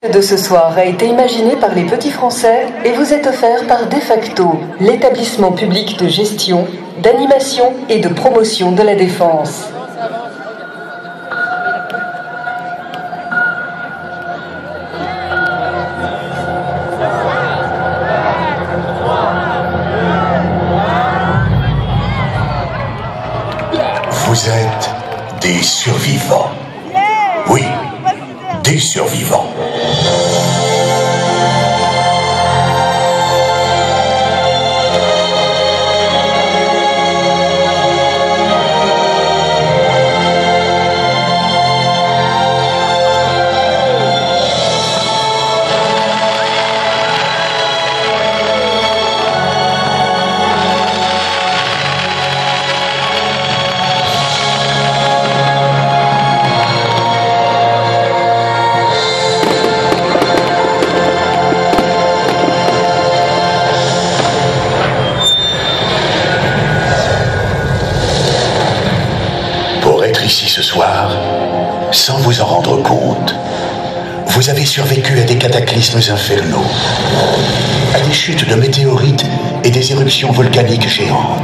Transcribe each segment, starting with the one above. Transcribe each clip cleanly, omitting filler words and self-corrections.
De ce soir a été imaginé par les Petits Français et vous est offert par De Facto, l'établissement public de gestion, d'animation et de promotion de la défense. Vous êtes des survivants. Oui, des survivants. Ici ce soir, sans vous en rendre compte, vous avez survécu à des cataclysmes infernaux, à des chutes de météorites et des éruptions volcaniques géantes.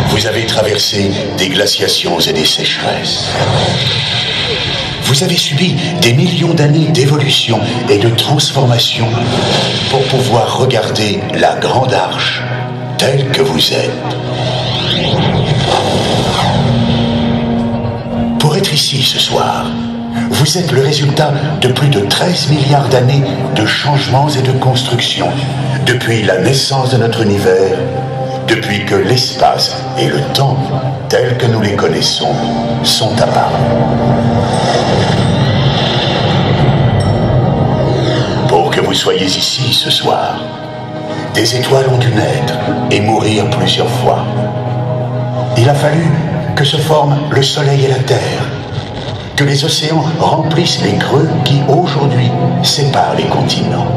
Vous avez traversé des glaciations et des sécheresses. Vous avez subi des millions d'années d'évolution et de transformation pour pouvoir regarder la Grande Arche telle que vous êtes. Pour être ici ce soir, vous êtes le résultat de plus de 13 milliards d'années de changements et de constructions, depuis la naissance de notre univers, depuis que l'espace et le temps, tels que nous les connaissons, sont apparus. Pour que vous soyez ici ce soir, des étoiles ont dû naître et mourir plusieurs fois. Il a fallu que se forment le Soleil et la Terre, que les océans remplissent les creux qui, aujourd'hui, séparent les continents.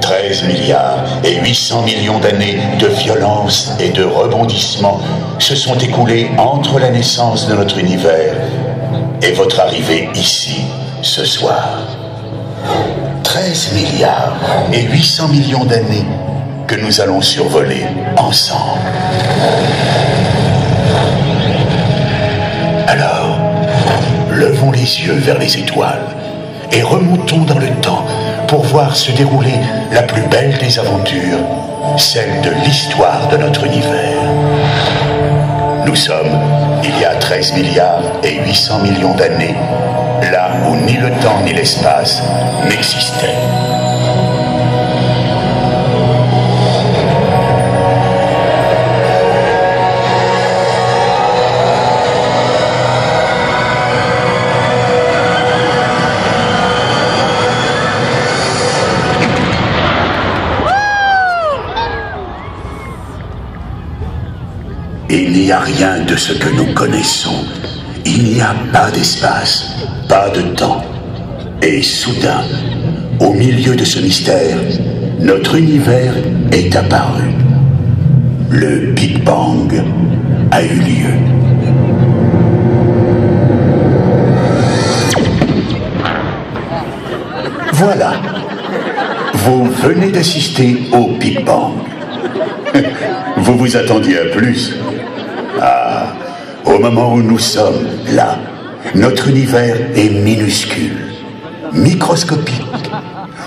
13 milliards et 800 millions d'années de violence et de rebondissements se sont écoulés entre la naissance de notre univers et votre arrivée ici, ce soir. 13 milliards et 800 millions d'années que nous allons survoler ensemble. Alors, levons les yeux vers les étoiles et remontons dans le temps pour voir se dérouler la plus belle des aventures, celle de l'histoire de notre univers. Nous sommes, il y a 13 milliards et 800 millions d'années, là où ni le temps ni l'espace n'existaient. Il n'y a rien de ce que nous connaissons. Il n'y a pas d'espace, pas de temps. Et soudain, au milieu de ce mystère, notre univers est apparu. Le Big Bang a eu lieu. Voilà. Vous venez d'assister au Big Bang. Vous vous attendiez à plus. Ah, au moment où nous sommes là, notre univers est minuscule, microscopique.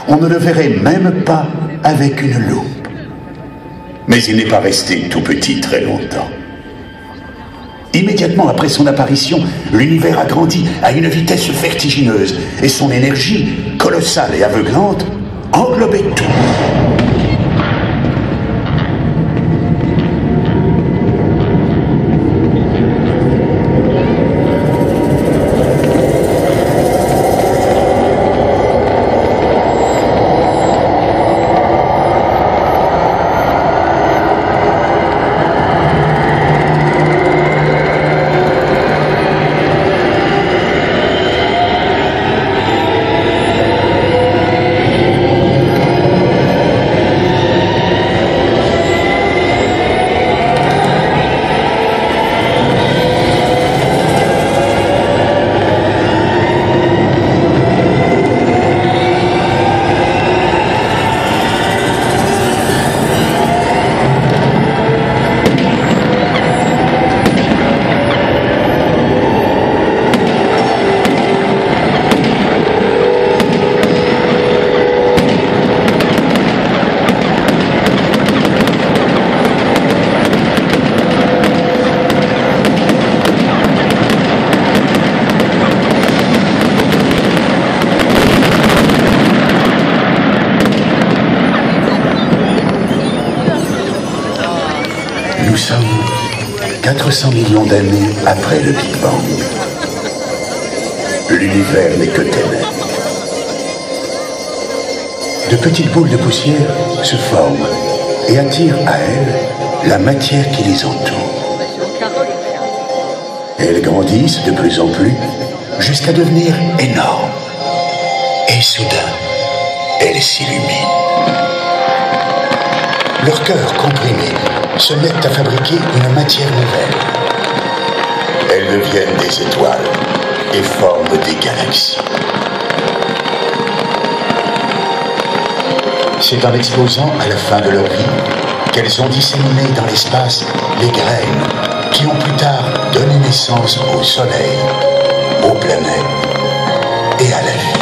On ne le verrait même pas avec une loupe. Mais il n'est pas resté tout petit très longtemps. Immédiatement après son apparition, l'univers a grandi à une vitesse vertigineuse et son énergie, colossale et aveuglante, englobait tout. Nous sommes 400 millions d'années après le Big Bang. L'univers n'est que ténèbres. De petites boules de poussière se forment et attirent à elles la matière qui les entoure. Elles grandissent de plus en plus jusqu'à devenir énormes. Et soudain, elles s'illuminent. Leurs cœurs comprimés se mettent à fabriquer une matière nouvelle. Elles deviennent des étoiles et forment des galaxies. C'est en explosant à la fin de leur vie qu'elles ont disséminé dans l'espace les graines qui ont plus tard donné naissance au Soleil, aux planètes et à la vie.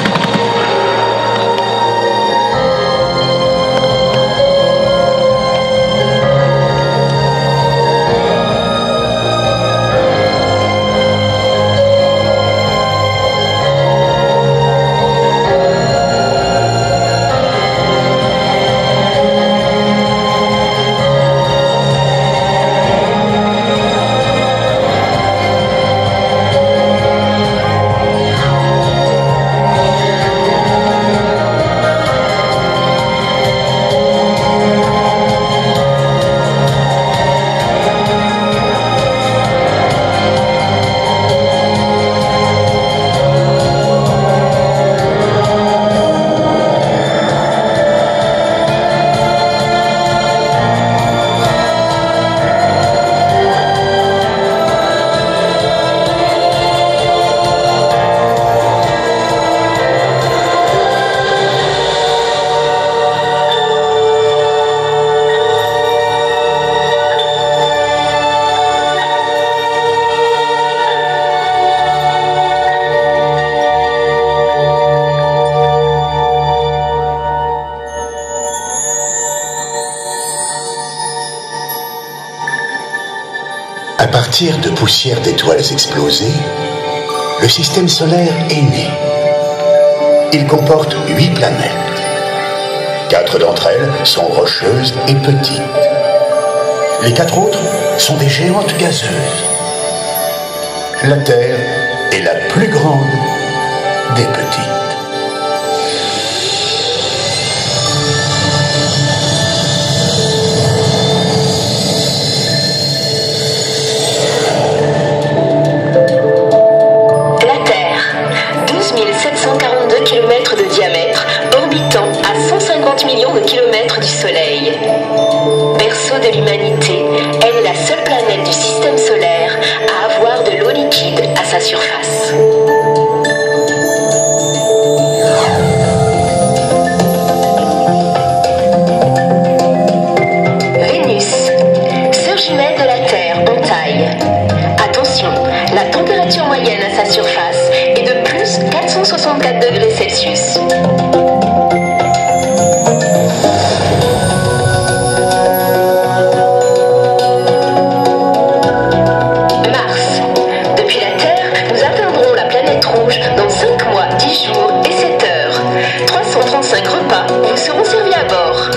À partir de poussière d'étoiles explosées, le système solaire est né. Il comporte 8 planètes. 4 d'entre elles sont rocheuses et petites. Les 4 autres sont des géantes gazeuses. La Terre est la plus grande des petites. Km de diamètre, orbitant à 150 millions de kilomètres du Soleil. Berceau de l'humanité, elle est la seule planète du système solaire à avoir de l'eau liquide à sa surface. Vénus, sœur jumelle de la Terre en taille. Attention, la température moyenne à sa surface est de plus 464 degrés Celsius. Mars. Depuis la Terre, nous atteindrons la planète rouge dans 5 mois, 10 jours et 7 heures. 335 repas vous seront servis à bord.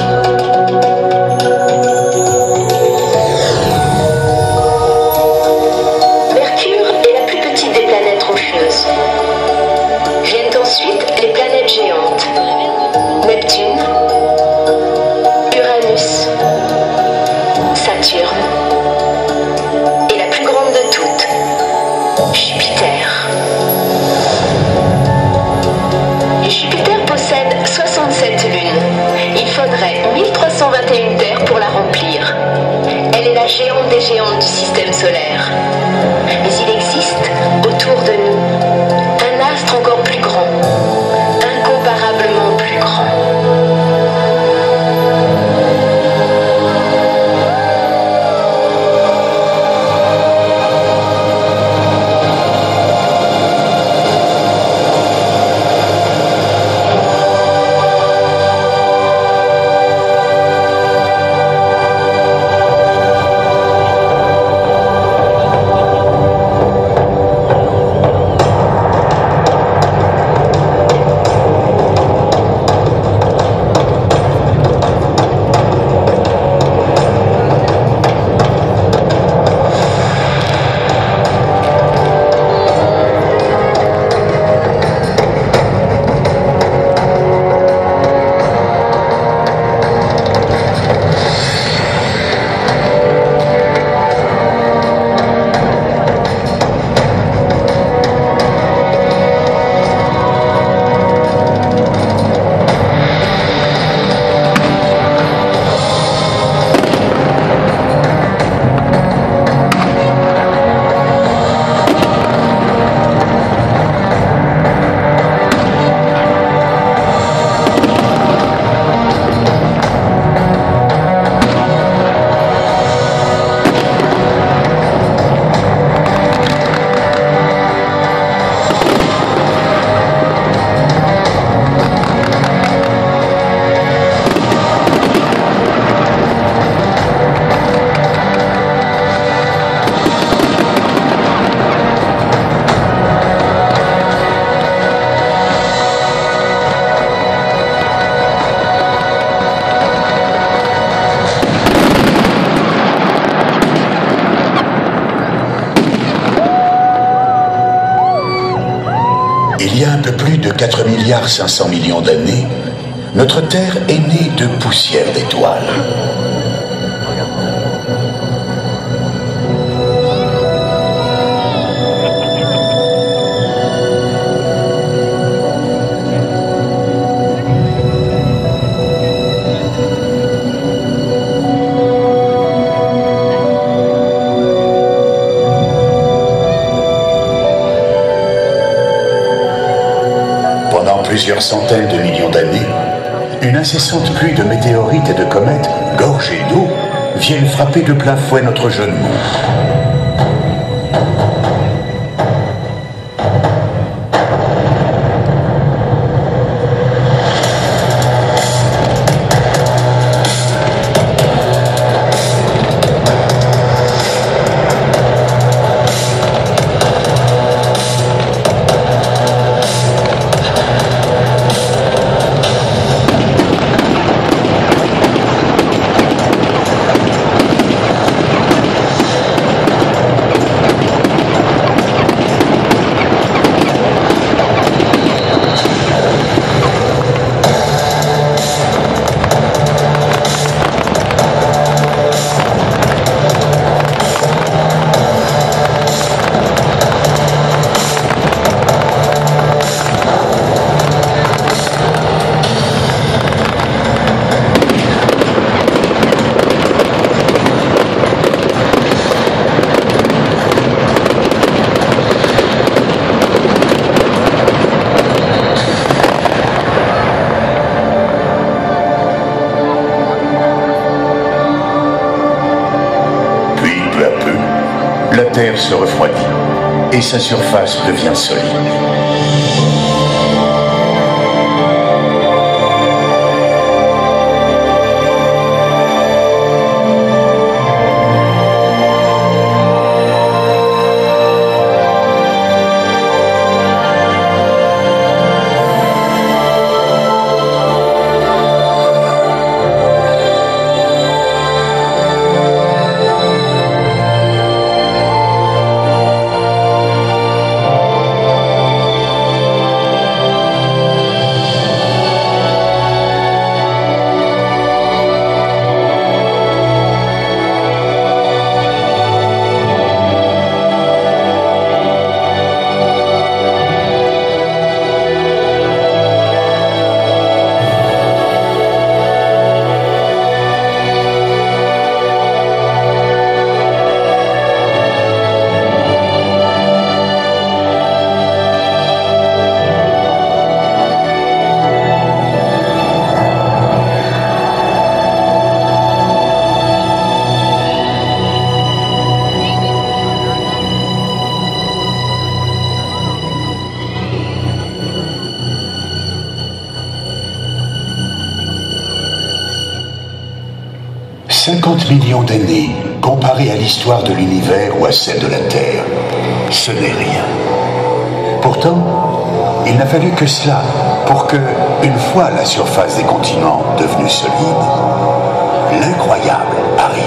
Viennent ensuite les planètes géantes. plus de 4,5 milliards d'années, notre Terre est née de poussière d'étoiles. Plusieurs centaines de millions d'années, une incessante pluie de météorites et de comètes, gorgées d'eau, viennent frapper de plein fouet notre jeune monde. La Terre se refroidit et sa surface devient solide. « 50 millions d'années, comparées à l'histoire de l'univers ou à celle de la Terre, ce n'est rien. Pourtant, il n'a fallu que cela pour que, une fois la surface des continents devenue solide, l'incroyable arrive.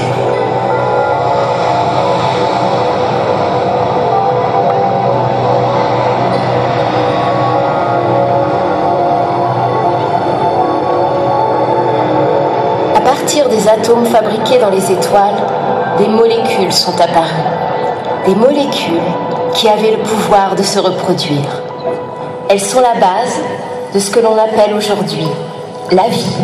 À partir des atomes fabriqués dans les étoiles, des molécules sont apparues. Des molécules qui avaient le pouvoir de se reproduire. Elles sont la base de ce que l'on appelle aujourd'hui la vie.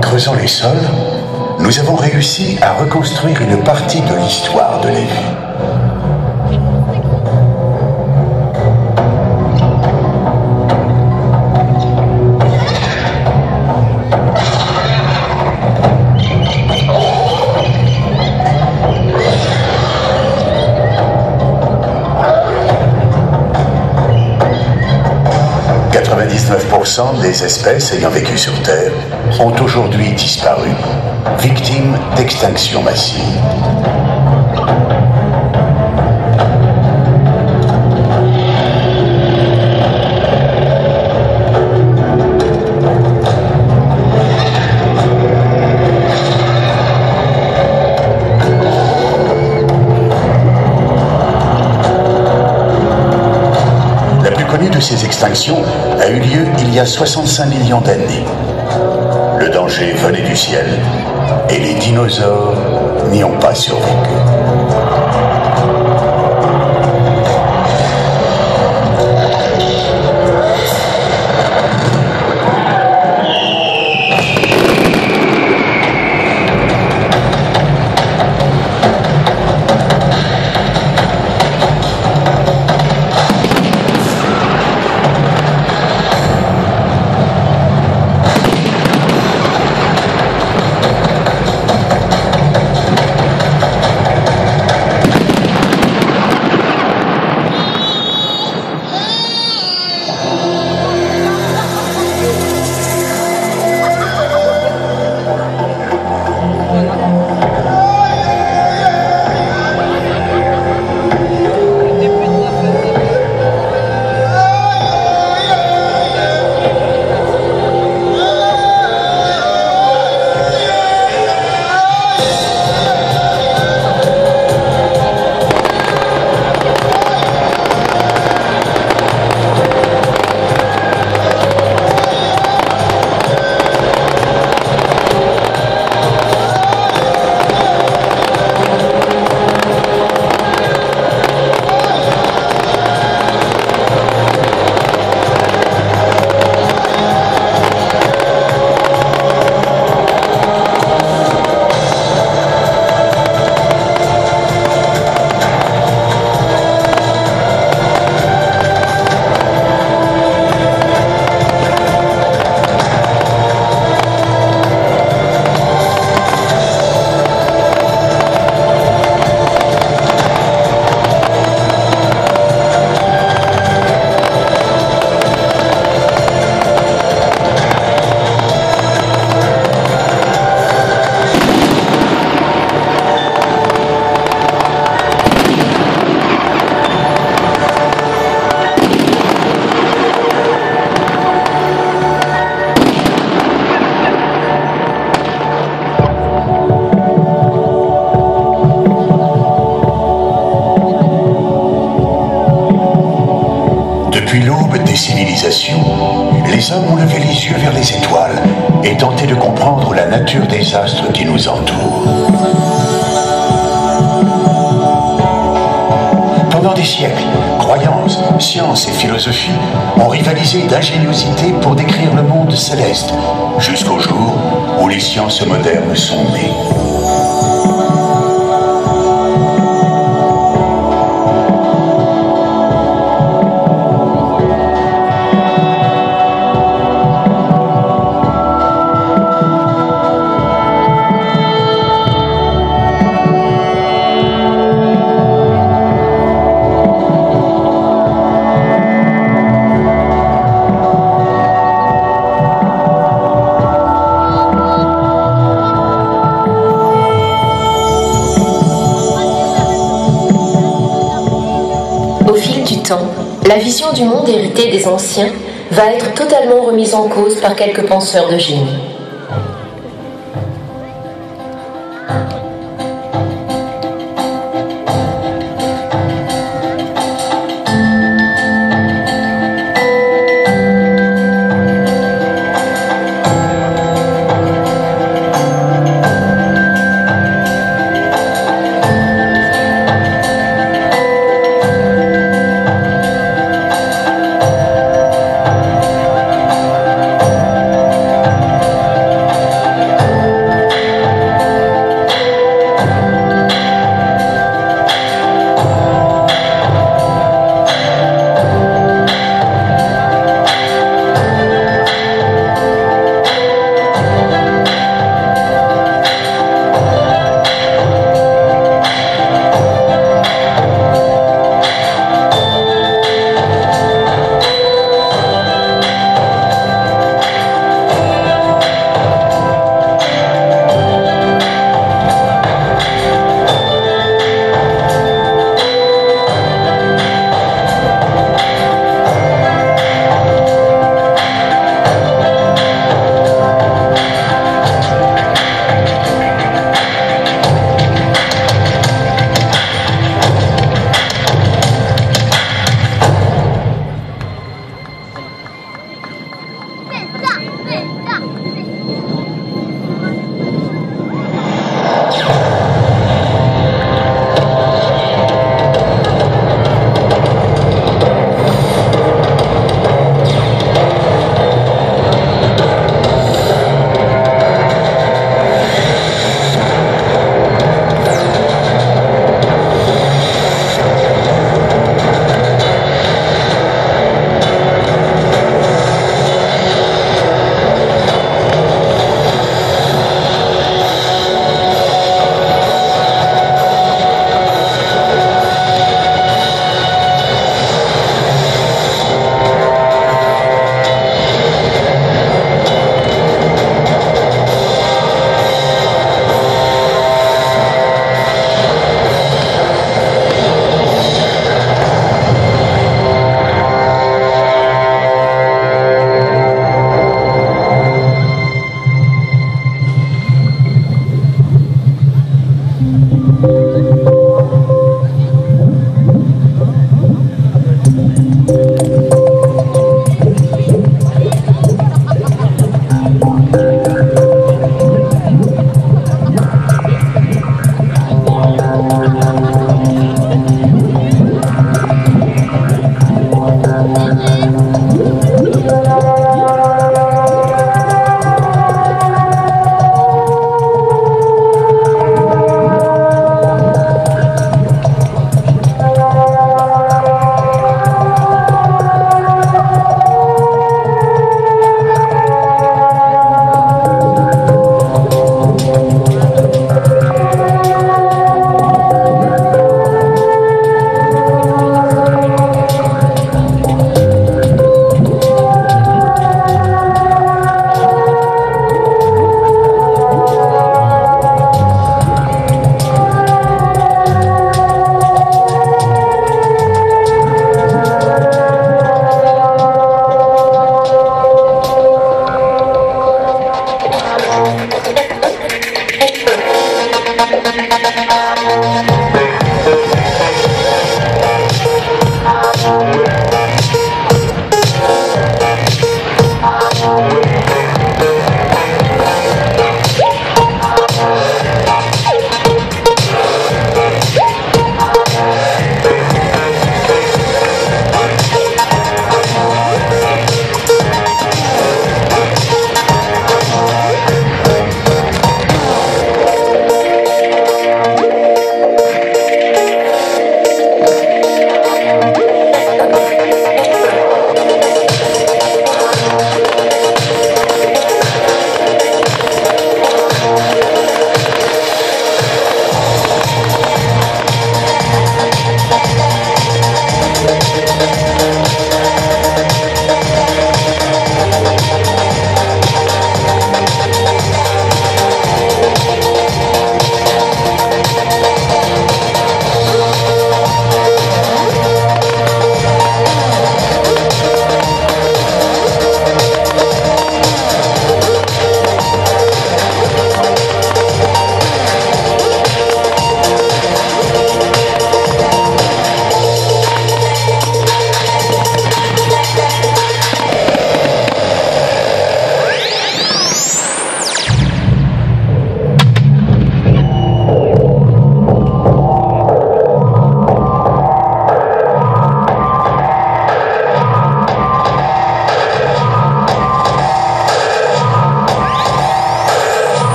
Creusant les sols, nous avons réussi à reconstruire une partie de l'histoire de la vie. 50% des espèces ayant vécu sur Terre ont aujourd'hui disparu, victimes d'extinction massive. De ces extinctions a eu lieu il y a 65 millions d'années. Le danger venait du ciel et les dinosaures n'y ont pas survécu. Depuis l'aube des civilisations, les hommes ont levé les yeux vers les étoiles et tenté de comprendre la nature des astres qui nous entourent. Pendant des siècles, croyances, sciences et philosophie ont rivalisé d'ingéniosité pour décrire le monde céleste, jusqu'au jour où les sciences modernes sont nées. La vision du monde hérité des anciens va être totalement remise en cause par quelques penseurs de génie.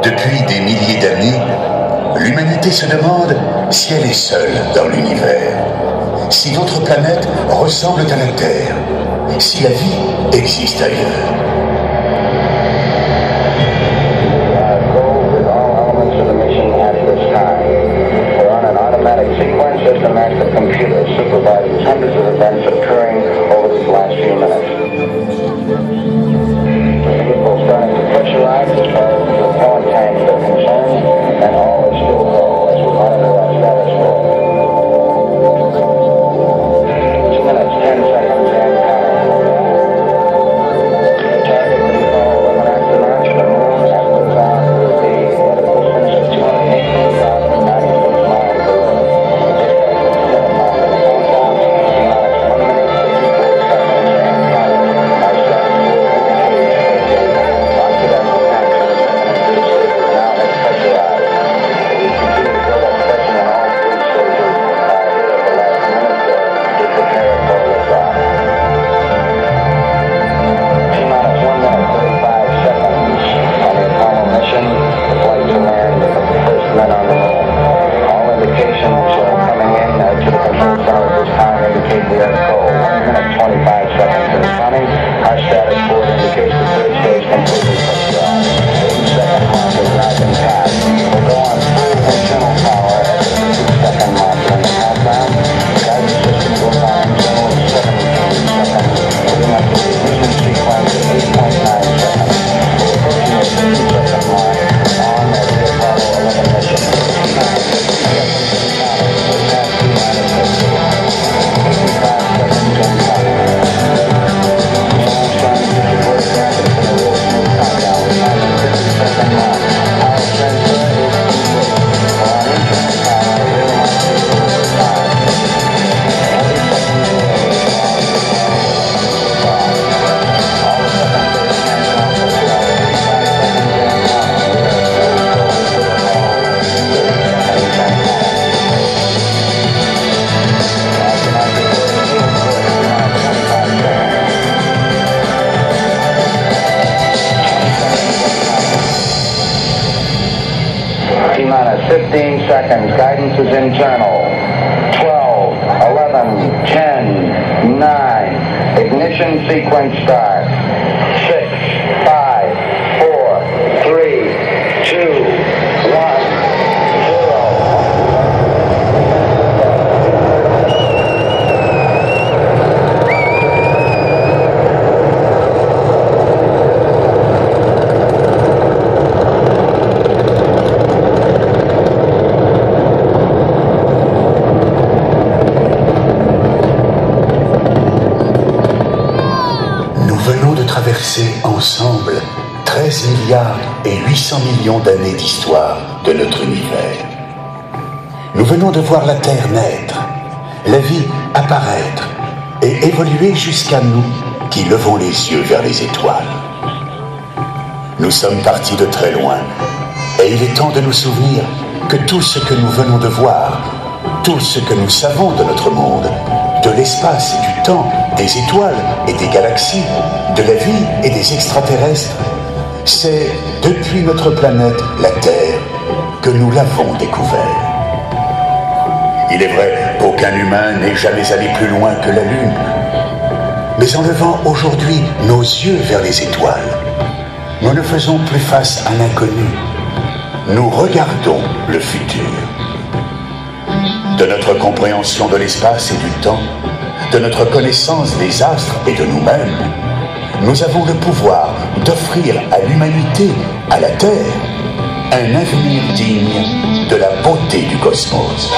Depuis des milliers d'années, l'humanité se demande si elle est seule dans l'univers, si d'autres planètes ressemblent à la Terre, si la vie existe ailleurs. Systematic computer supervises hundreds of events occurring over these last few minutes. The vehicle is starting to pressurize as far as the propellant tanks are concerned, and all is still go as we monitor our status quo. 2 minutes, 10 seconds, and counting. Target vehicle 11 astronauts, the moon at the top will be at a distance of 218,096 miles away. T-minus 15 seconds. Guidance is internal. 12, 11, 10, 9. Ignition sequence start. 6, 5, 4, 3, 2, 1, 0. Traverser ensemble 13 milliards et 800 millions d'années d'histoire de notre univers. Nous venons de voir la Terre naître, la vie apparaître et évoluer jusqu'à nous qui levons les yeux vers les étoiles. Nous sommes partis de très loin et il est temps de nous souvenir que tout ce que nous venons de voir, tout ce que nous savons de notre monde, de l'espace et du temps, des étoiles et des galaxies, de la vie et des extraterrestres, c'est depuis notre planète, la Terre, que nous l'avons découvert. Il est vrai qu'aucun humain n'est jamais allé plus loin que la Lune, mais en levant aujourd'hui nos yeux vers les étoiles, nous ne faisons plus face à l'inconnu, nous regardons le futur. De notre compréhension de l'espace et du temps, de notre connaissance des astres et de nous-mêmes, nous avons le pouvoir d'offrir à l'humanité, à la Terre, un avenir digne de la beauté du cosmos.